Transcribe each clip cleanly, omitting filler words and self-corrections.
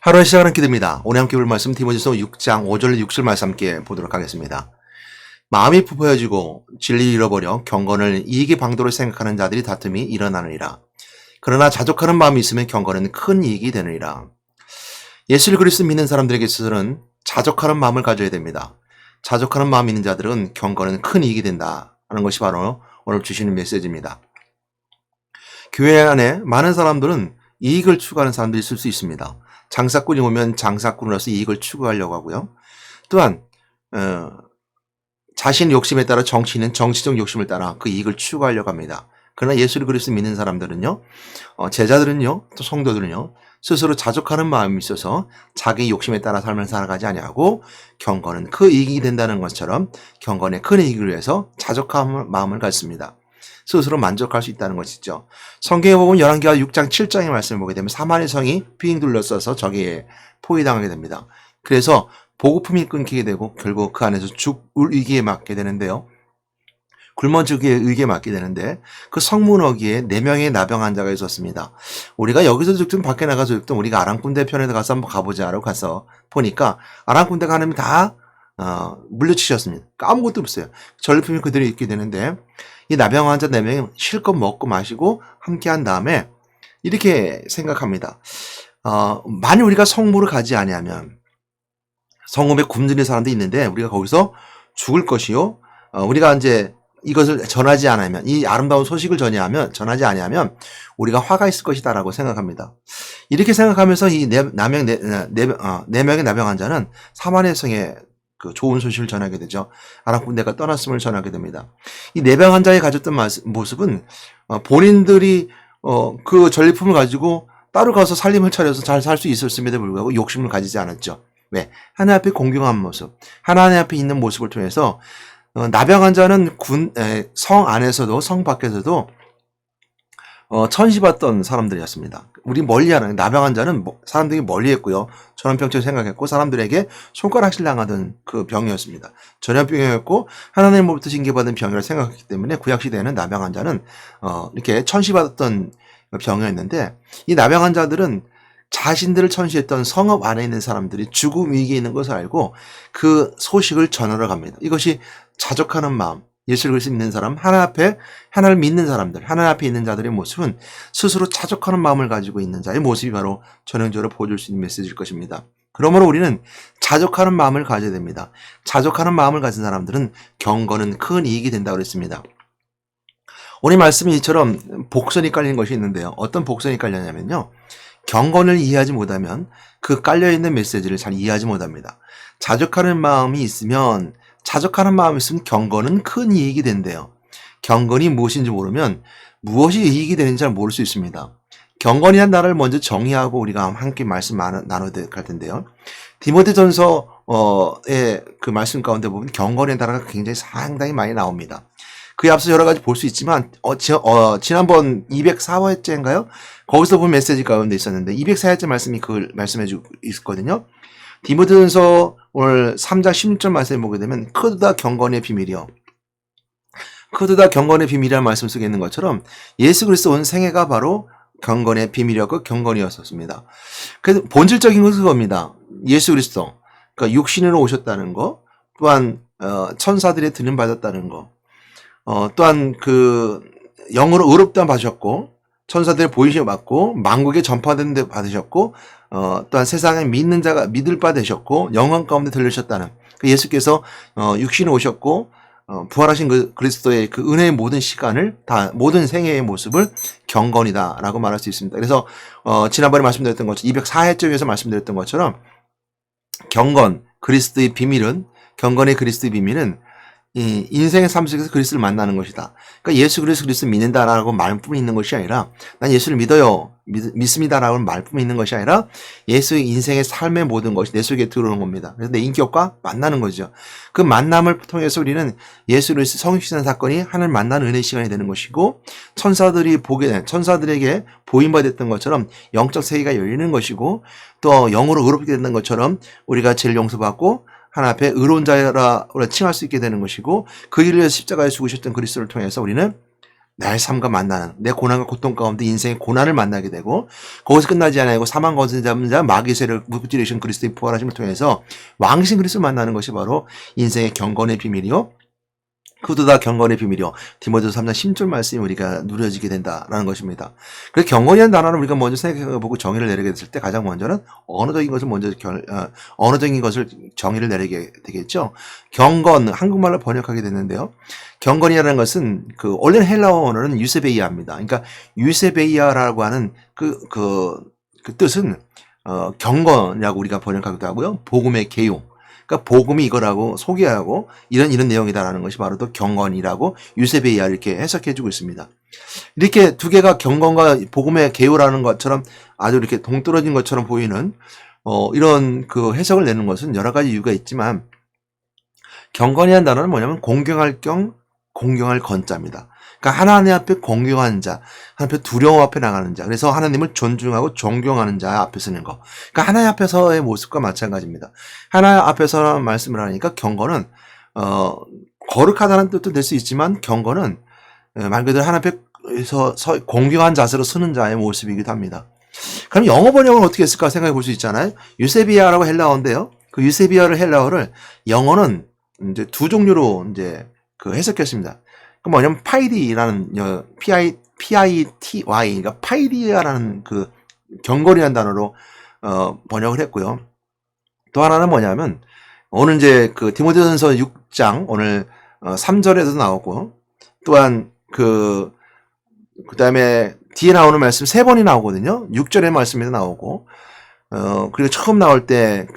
하루의 시작하는 기도입니다. 오늘 함께 볼 말씀 디모데서 6장 5절 6절 말씀 함께 보도록 하겠습니다. 마음이 부패해지고 진리를 잃어버려 경건을 이익의 방도로 생각하는 자들이 다툼이 일어나느니라. 그러나 자족하는 마음이 있으면 경건은 큰 이익이 되느니라. 예수를 그리스도 믿는 사람들에게 있어서는 자족하는 마음을 가져야 됩니다. 자족하는 마음이 있는 자들은 경건은 큰 이익이 된다 하는 것이 바로 오늘 주시는 메시지입니다. 교회 안에 많은 사람들은 이익을 추구하는 사람들이 있을 수 있습니다. 장사꾼이 오면 장사꾼으로서 이익을 추구하려고 하고요. 또한 자신 욕심에 따라 정치인은 정치적 욕심을 따라 그 이익을 추구하려고 합니다. 그러나 예수를 그리스도 믿는 사람들은요, 제자들은요, 또 성도들은요, 스스로 자족하는 마음이 있어서 자기 욕심에 따라 삶을 살아가지 아니하고 경건은 큰 이익이 된다는 것처럼 경건의 큰 이익을 위해서 자족한 마음을 갖습니다. 스스로 만족할 수 있다는 것이죠. 성경에 보면 열왕기하 6장 7장의 말씀을 보게 되면 사마리 성이 빙 둘러싸서 적에게 포위당하게 됩니다. 그래서 보급품이 끊기게 되고 결국 그 안에서 죽을 위기에 맞게 되는데요. 굶어 죽기의 위기에 맞게 되는데 그 성문어기에 4명의 나병 환자가 있었습니다. 우리가 여기서 죽든 밖에 나가서 죽든 우리가 아랑군대 편에 가서 한번 가보자 하고 가서 보니까 아랑군대 가는 다 물려치셨습니다. 아무것도 없어요. 전리품이 그대로 있게 되는데 이 나병 환자 4명이 실컷 먹고 마시고 함께 한 다음에 이렇게 생각합니다. 만약 우리가 성문을 가지 아니하면 성읍에 굶주린 사람도 있는데 우리가 거기서 죽을 것이요. 우리가 이제 이것을 전하지 않으면 이 아름다운 소식을 전하지 아니하면 우리가 화가 있을 것이다라고 생각합니다. 이렇게 생각하면서 이 4명의 나병 환자는 사마리아 성에 그 좋은 소식을 전하게 되죠. 아랑군대가 떠났음을 전하게 됩니다. 이 나병 환자의 가졌던 모습은 본인들이 그 전리품을 가지고 따로 가서 살림을 차려서 잘 살 수 있었음에도 불구하고 욕심을 가지지 않았죠. 왜? 하나님 앞에 공경한 모습, 하나님 앞에 있는 모습을 통해서 나병 환자는 성 안에서도 성 밖에서도 천시받던 사람들이었습니다. 우리 멀리하는 나병 환자는 사람들이 멀리했고요. 전염병처럼 생각했고 사람들에게 손가락질 당하던 그 병이었습니다. 전염병이었고 하나님으로부터 징계받은 병이라고 생각했기 때문에 구약시대에는 나병 환자는 이렇게 천시받았던 병이었는데 이 나병 환자들은 자신들을 천시했던 성읍 안에 있는 사람들이 죽음 위기에 있는 것을 알고 그 소식을 전하러 갑니다. 이것이 자족하는 마음, 예수를 그리스도 믿는 사람, 하나님을 믿는 사람들, 하나님 앞에 있는 자들의 모습은 스스로 자족하는 마음을 가지고 있는 자의 모습이 바로 전형적으로 보여줄 수 있는 메시지일 것입니다. 그러므로 우리는 자족하는 마음을 가져야 됩니다. 자족하는 마음을 가진 사람들은 경건은 큰 이익이 된다고 그랬습니다. 오늘 말씀이 이처럼 복선이 깔린 것이 있는데요. 어떤 복선이 깔렸냐면요. 경건을 이해하지 못하면 그 깔려있는 메시지를 잘 이해하지 못합니다. 자족하는 마음이 있으면 경건은 큰 이익이 된대요. 경건이 무엇인지 모르면 무엇이 이익이 되는지 잘 모를 수 있습니다. 경건이란 단어를 먼저 정의하고 우리가 함께 말씀 나눠야 될 텐데요. 디모데전서의 그 말씀 가운데 보면 경건의 단어가 굉장히 상당히 많이 나옵니다. 그에 앞서 여러 가지 볼 수 있지만 지난번 204회째인가요? 거기서 본 메시지 가운데 있었는데 204회째 말씀이 그걸 말씀해주고 있었거든요. 디모데전서 오늘 3장 16절 말씀을 보게 되면 크도다 경건의 비밀이요. 크도다 경건의 비밀이라는 말씀 속에 있는 것처럼 예수 그리스도 온 생애가 바로 경건의 비밀이었고 경건이었습니다. 그래서 본질적인 것은 그겁니다. 예수 그리스도 그러니까 육신으로 오셨다는 거, 또한 천사들의 드림 받았다는 거, 또한 그 영으로 의롭다 받으셨고 천사들의 보이심을 받고 만국에 전파되는 데 받으셨고 또한 세상에 믿는 자가 믿을 바 되셨고 영광 가운데 들리셨다는 그 예수께서 육신에 오셨고 부활하신 그 그리스도의 그 은혜의 모든 시간을 다 모든 생애의 모습을 경건이다라고 말할 수 있습니다. 그래서 지난번에 말씀드렸던 것처럼 204회째에서 말씀드렸던 것처럼 경건의 그리스도의 비밀은 이 인생의 삶 속에서 그리스도를 만나는 것이다. 그러니까 예수 그리스도를 믿는다라고 말뿐이 있는 것이 아니라 난 예수를 믿어요. 믿습니다라고 말뿐이 있는 것이 아니라 예수의 인생의 삶의 모든 것이 내 속에 들어오는 겁니다. 그래서 내 인격과 만나는 거죠. 그 만남을 통해서 우리는 예수 그리스도 성육신한 사건이 하나님 만나는 은혜의 시간이 되는 것이고 천사들에게 보임받았던 것처럼 영적 세계가 열리는 것이고 또 영으로 의롭게 되는 것처럼 우리가 죄를 용서받고 하나님 앞에 의로운 자라 칭할 수 있게 되는 것이고 그 일을 위해서 십자가에 죽으셨던 그리스도를 통해서 우리는 나의 삶과 만나는, 내 고난과 고통 가운데 인생의 고난을 만나게 되고, 거기서 끝나지 않고 사망 거스를 잡는 자 마귀의 세력을 무찌르신 그리스도의 부활하심을 통해서 왕신 그리스도를 만나는 것이 바로 인생의 경건의 비밀이요, 그것도 다 경건의 비밀이요, 디모데후서 3장 10절 말씀이 우리가 누려지게 된다라는 것입니다. 그래서 경건이라는 단어를 우리가 먼저 생각해보고 정의를 내리게 됐을 때 가장 먼저는 언어적인 것을 언어적인 것을 정의를 내리게 되겠죠. 경건, 한국말로 번역하게 됐는데요. 경건이라는 것은 원래는 헬라어 언어는 유세베이아입니다. 그러니까 유세베이아라고 하는 그 뜻은 경건이라고 우리가 번역하기도 하고요. 복음의 계요. 그러니까 복음이 이거라고 소개하고 이런 내용이다라는 것이 바로 또 경건이라고 유세베이아 이렇게 해석해주고 있습니다. 이렇게 두 개가 경건과 복음의 계요라는 것처럼 아주 이렇게 동떨어진 것처럼 보이는 이런 그 해석을 내는 것은 여러 가지 이유가 있지만, 경건이라는 단어는 뭐냐면 공경할 경, 공경할 건자입니다. 그러니까 하나님 앞에 공경하는 자, 하나님 앞에 두려움 앞에 나가는 자, 그래서 하나님을 존중하고 존경하는 자 앞에 서는 거. 그러니까 하나님 앞에서의 모습과 마찬가지입니다. 하나님 앞에서 말씀을 하니까 경건은 거룩하다는 뜻도 될 수 있지만, 경건은 말 그대로 하나님 앞에서 공경한 자세로 서는 자의 모습이기도 합니다. 그럼 영어 번역은 어떻게 했을까 생각해 볼 수 있잖아요. 유세비아라고 헬라어인데요. 그 유세비아를 헬라어를 영어는 이제 두 종류로 이제 해석했습니다. 그 뭐냐면 파이디라는 PITY, 그러니까 파이디아라는 경건이라는 단어로 번역을 했고요. 또 하나는 뭐냐면 오늘 이제 디모데전서 6장 오늘 3절에도 나오고, 또한 그다음에 뒤에 나오는 말씀 3번이 나오거든요. 6절의 말씀에도 나오고, 그리고 처음 나올 때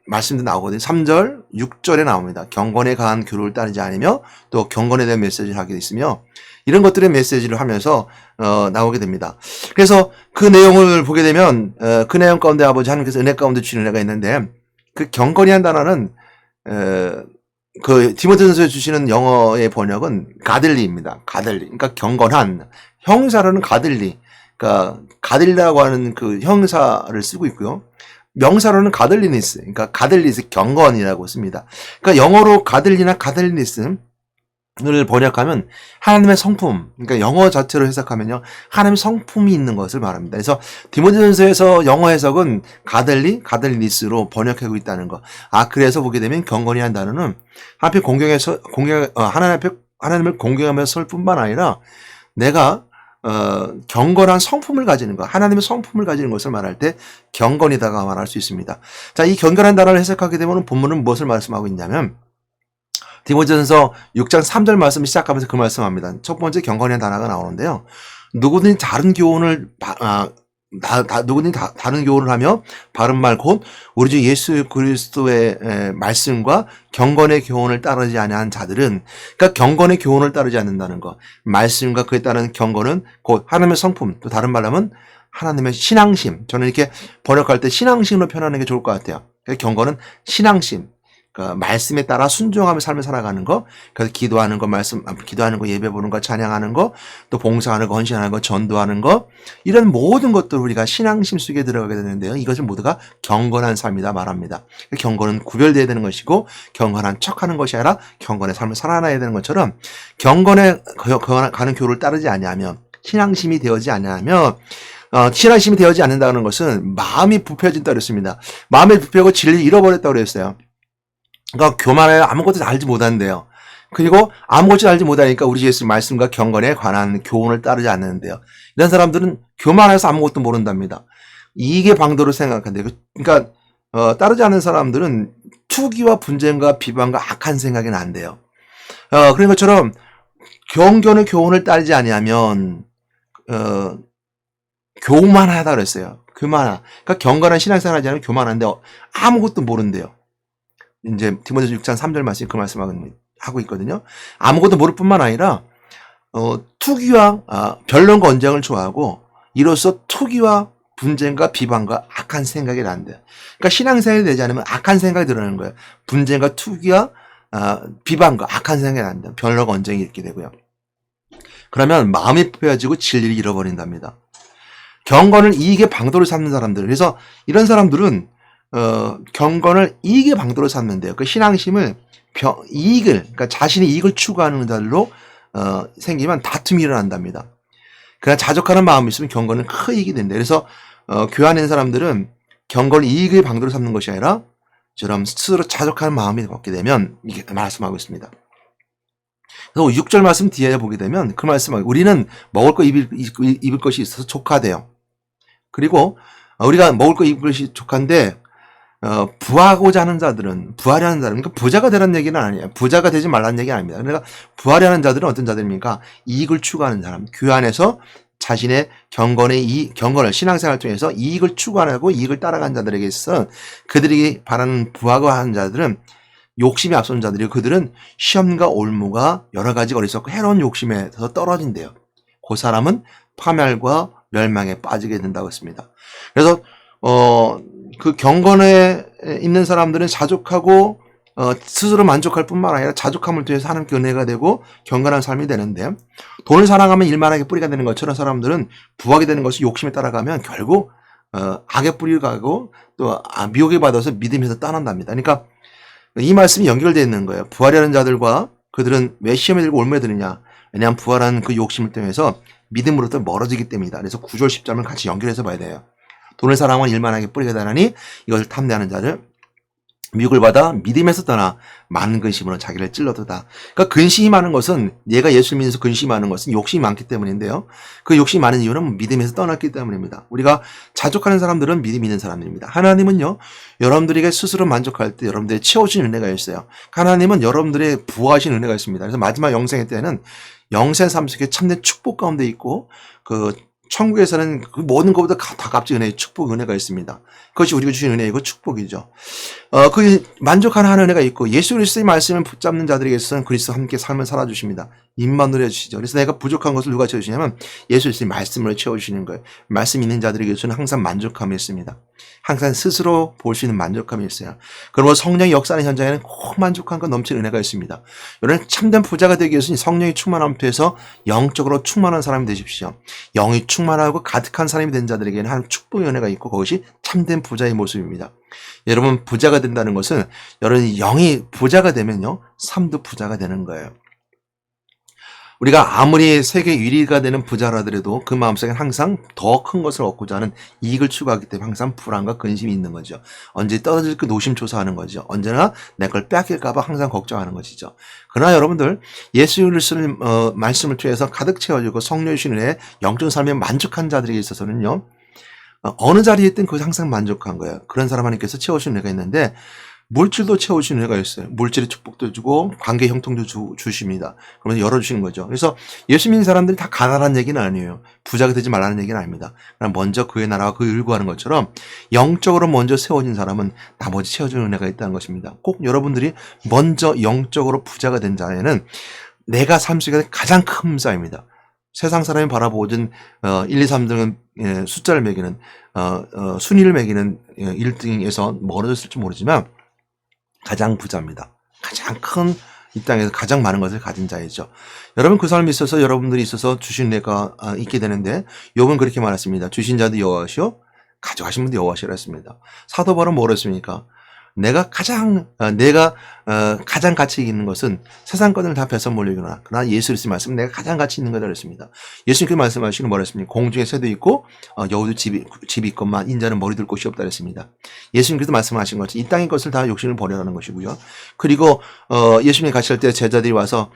말씀도 나오거든요. 3절, 6절에 나옵니다. 경건에 강한 교류를 따르지 않으며, 또 경건에 대한 메시지를 하게 있으며, 이런 것들의 메시지를 하면서 나오게 됩니다. 그래서 그 내용을 보게 되면 그 내용 가운데 아버지 하나님께서 은혜 가운데 주시는 은혜가 있는데, 그 경건이란 단어는 디모데전서에 주시는 영어의 번역은 가들리입니다. 가들리. 그러니까 경건한, 형사로는 가들리. 그러니까 가들리라고 하는 그 형사를 쓰고 있고요. 명사로는 가들리니스, 그러니까 가들리스 경건이라고 씁니다. 그러니까 영어로 가들리나 가들리니스를 번역하면 하나님의 성품, 그러니까 영어 자체로 해석하면요, 하나님의 성품이 있는 것을 말합니다. 그래서 디모데전서에서 영어 해석은 가들리니스로 번역하고 있다는 거. 그래서 보게 되면 경건이라는 단어는 하필 하나님을 공경하면서 설 뿐만 아니라 내가 경건한 성품을 가지는 것, 하나님의 성품을 가지는 것을 말할 때 경건이다가 말할 수 있습니다. 자, 이 경건한 단어를 해석하게 되면 본문은 무엇을 말씀하고 있냐면, 디모데전서 6장 3절 말씀을 시작하면서 그 말씀합니다. 첫 번째 경건이라는 단어가 나오는데요. 누구든지 다른 교훈을 하며 바른 말 곧 우리 주 예수 그리스도의 말씀과 경건의 교훈을 따르지 아니한 자들은, 그러니까 경건의 교훈을 따르지 않는다는 것, 말씀과 그에 따른 경건은 곧 하나님의 성품, 또 다른 말로 하면 하나님의 신앙심. 저는 이렇게 번역할 때 신앙심으로 표현하는 게 좋을 것 같아요. 그러니까 경건은 신앙심, 그러니까 말씀에 따라 순종하며 삶을 살아가는 거, 그래서 기도하는 거, 기도하는 거, 예배 보는 거, 찬양하는 거, 또 봉사하는 거, 헌신하는 거, 전도하는 거, 이런 모든 것들을 우리가 신앙심 속에 들어가게 되는데요. 이것은 모두가 경건한 삶이다 말합니다. 경건은 구별되어야 되는 것이고, 경건한 척하는 것이 아니라 경건의 삶을 살아나야 되는 것처럼, 경건에 가는 교를 따르지 아니하면, 신앙심이 되어지 아니하면, 신앙심이 되어지 않는다는 것은 마음이 부패해진다고 그랬습니다. 마음이 부패하고 진리를 잃어버렸다고 그랬어요. 그러니까 교만해 아무것도 알지 못한대요. 그리고 아무것도 알지 못하니까 우리 예수 말씀과 경건에 관한 교훈을 따르지 않는데요. 이런 사람들은 교만해서 아무것도 모른답니다. 이게 방도로 생각한대요. 그러니까 따르지 않는 사람들은 투기와 분쟁과 비방과 악한 생각이 난대요. 그런 것처럼 경건의 교훈을 따르지 아니하면 교만하다 그랬어요. 교만하. 그러니까 경건한 신앙생활 하지 않으면 교만한데 아무것도 모른대요. 이제 디모데전서 6장 3절 말씀 그 말씀하고 있거든요. 아무것도 모를 뿐만 아니라 투기와 변론과 언쟁을 좋아하고, 이로써 투기와 분쟁과 비방과 악한 생각이 난대요. 그러니까 신앙생활이 되지 않으면 악한 생각이 드러나는 거예요. 분쟁과 투기와 비방과 악한 생각이 난다. 변론과 언쟁이 있게 되고요. 그러면 마음이 폐해지고 진리를 잃어버린답니다. 경건을 이익의 방도로 삼는 사람들, 그래서 이런 사람들은 경건을 이익의 방도로 삼는데요. 그 신앙심을 그러니까 자신의 이익을 추구하는 자들로 생기면 다툼이 일어난답니다. 그러나 자족하는 마음이 있으면 경건은 큰 이익이 된다. 그래서 교회 안에 있는 사람들은 경건을 이익의 방도로 삼는 것이 아니라 저런 스스로 자족하는 마음이 갖게 되면 이게 말씀하고 있습니다. 그래서 6절 말씀 뒤에 보게 되면 그 말씀하고 우리는 먹을 거 입을 것이 있어서 족하대요. 그리고 우리가 먹을 거 입을 것이 족한데 부하고자 하는 자들은 부하려는 자들, 그러니까 부자가 되라는 얘기는 아니에요. 부자가 되지 말라는 얘기는 아닙니다. 그러니까 부하려는 자들은 어떤 자들입니까? 이익을 추구하는 사람, 교회 안에서 자신의 경건을 신앙생활을 통해서 이익을 추구하고 이익을 따라가는 자들에게 있어 그들이 바라는 부하고 하는 자들은 욕심이 앞서는 자들이고 그들은 시험과 올무가 여러 가지 어리석고 해로운 욕심에서 떨어진대요. 그 사람은 파멸과 멸망에 빠지게 된다고 했습니다. 그래서 그 경건에 있는 사람들은 자족하고 스스로 만족할 뿐만 아니라 자족함을 통해서 하나님께 은혜가 되고 경건한 삶이 되는데 돈을 사랑하면 일만하게 뿌리가 되는 것처럼 사람들은 부하게 되는 것을 욕심에 따라가면 결국 악의 뿌리를 가고 또 미혹에 받아서 믿음에서 떠난답니다. 그러니까 이 말씀이 연결되어 있는 거예요. 부하려는 자들과 그들은 왜 시험에 들고 올무에 드느냐. 왜냐하면 부하라는 그 욕심을 통해서 믿음으로부터 멀어지기 때문이다. 그래서 9절 10절을 같이 연결해서 봐야 돼요. 돈을 사랑하면 일만하게 뿌리가 되나니 이것을 탐내하는 자를 미혹을 받아 믿음에서 떠나 많은 근심으로 자기를 찔러도다. 그러니까 근심이 많은 것은 얘가 예수를 믿어서 근심이 많은 것은 욕심이 많기 때문인데요. 그 욕심이 많은 이유는 믿음에서 떠났기 때문입니다. 우리가 자족하는 사람들은 믿음이 있는 사람들입니다. 하나님은요. 여러분들에게 스스로 만족할 때 여러분들의 채워주신 은혜가 있어요. 하나님은 여러분들의 부어하신 은혜가 있습니다. 그래서 마지막 영생의 때는 영생 삶 속에 참된 축복 가운데 있고 그 천국에서는 그 모든 것보다 다 값진 은혜의 축복 은혜가 있습니다. 그것이 우리가 주신 은혜이고 축복이죠. 그 만족하는 하는 은혜가 있고 예수 그리스도의 말씀을 붙잡는 자들에게 있어서는 그리스도와 함께 삶을 살아주십니다. 입만 누려주시죠. 그래서 내가 부족한 것을 누가 채워주시냐면 예수 그리스도의 말씀으로 채워주시는 거예요. 말씀 있는 자들에게서는 항상 만족함이 있습니다. 항상 스스로 볼 수 있는 만족함이 있어요. 그리고 성령이 역사하는 현장에는 꼭 만족함과 넘치는 은혜가 있습니다. 여러분 참된 부자가 되기 위해서는 성령이 충만함 통해서 영적으로 충만한 사람이 되십시오. 영이 충만하고 가득한 사람이 된 자들에게는 한 축복의 은혜가 있고 그것이 참된 부자의 모습입니다. 여러분 부자가 된다는 것은 여러분 영이 부자가 되면요 삶도 부자가 되는 거예요. 우리가 아무리 세계 1위가 되는 부자라더라도 그 마음속에 항상 더 큰 것을 얻고자 하는 이익을 추구하기 때문에 항상 불안과 근심이 있는 거죠. 언제 떨어질까 노심초사하는 거죠. 언제나 내 걸 뺏길까 봐 항상 걱정하는 것이죠. 그러나 여러분들 예수 그리스도의 말씀을 통해서 가득 채워주고 성령의 주신 은혜에 영적 삶에 만족한 자들에게 있어서는요. 어느 자리에 있든 그것이 항상 만족한 거예요. 그런 사람 하나님께서 채워주신 은혜가 있는데 물질도 채워주시는 은혜가 있어요. 물질의 축복도 주고 관계 형통도 주십니다. 그러면서 열어주시는 거죠. 그래서 예수 믿는 사람들이 다 가난한 얘기는 아니에요. 부자가 되지 말라는 얘기는 아닙니다. 그럼 먼저 그의 나라와 그의 의를 구하는 것처럼 영적으로 먼저 세워진 사람은 나머지 채워주는 은혜가 있다는 것입니다. 꼭 여러분들이 먼저 영적으로 부자가 된 자에는 내가 삶 속에 가장 큰 문제입니다. 세상 사람이 바라보던 1, 2, 3등은 숫자를 매기는 순위를 매기는 1등에서 멀어졌을지 모르지만 가장 부자입니다. 가장 큰 이 땅에서 가장 많은 것을 가진 자이죠. 여러분 그 삶에 있어서 여러분들이 있어서 주신 은혜가 있게 되는데 욥은 그렇게 말했습니다. 주신 자도 여호와시오 가져가신 분도 여호와시라 했습니다. 사도 바울은 뭐라 했습니까? 내가 가장 가치 있는 것은 세상 것을 다 뺏어 몰리거나 그러나 예수 그리스도의 말씀 내가 가장 가치 있는 거다 그랬습니다. 예수님께 말씀하시는 뭐라 했습니까? 공중에 새도 있고 여우도 집이 있건만 인자는 머리 둘 곳이 없다 그랬습니다. 예수님께서 말씀하신 것은 이 땅의 것을 다 욕심을 버려라는 것이고요. 그리고 예수님이 가실 때 제자들이 와서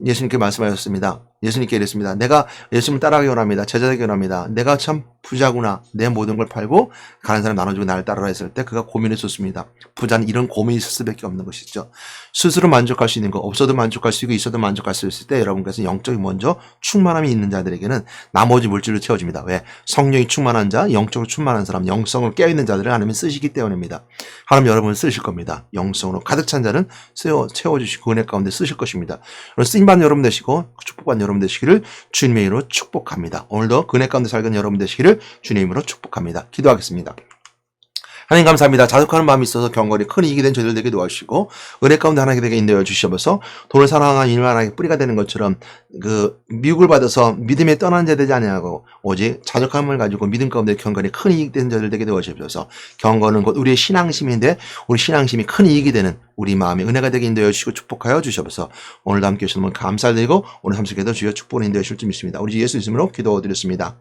예수님께 말씀하셨습니다. 예수님께 이랬습니다. 내가 예수님을 따라가기 원합니다. 제자되기 원합니다. 내가 참 부자구나. 내 모든 걸 팔고 가는 사람 나눠주고 나를 따르라 했을 때 그가 고민했었습니다. 부자는 이런 고민이 있을 수밖에 없는 것이죠. 스스로 만족할 수 있는 거 없어도 만족할 수 있고 있어도 만족할 수 있을 때 여러분께서 영적인 먼저 충만함이 있는 자들에게는 나머지 물질로 채워집니다. 왜? 성령이 충만한 자, 영적으로 충만한 사람, 영성을 깨어있는 자들을 하나님은 쓰시기 때문입니다. 하나님 여러분을 쓰실 겁니다. 영성으로 가득 찬 자는 채워주시고 은혜 가운데 쓰실 것입니다. 쓰임받는 여러분 되시고 축복받는 여러분 되시기를 주님의 이름으로 축복합니다. 오늘도 은혜 가운데 살던 여러분 되시기를 주님의 이름으로 축복합니다. 기도하겠습니다. 하나님 감사합니다. 자족하는 마음이 있어서 경건이 큰 이익이 된 저희들 되게 도와주시고 은혜 가운데 하나님께 되게 인도해 주시옵소서. 돈을 사랑하는 인을 하나님께 뿌리가 되는 것처럼 그 미육을 받아서 믿음에 떠난 자 되지 아니하고 오직 자족함을 가지고 믿음 가운데 경건이 큰 이익 된 자들 되게 도와주시옵소서. 경건은 곧 우리의 신앙심인데 우리 신앙심이 큰 이익이 되는 우리 마음의 은혜가 되게 인도해 주시고 축복하여 주시옵소서. 오늘도 함께 해주셔서 감사드리고 오늘 삶 속에도 주여 축복을 인도해 주실 줄 믿습니다. 우리 주 예수 이름으로 기도드렸습니다.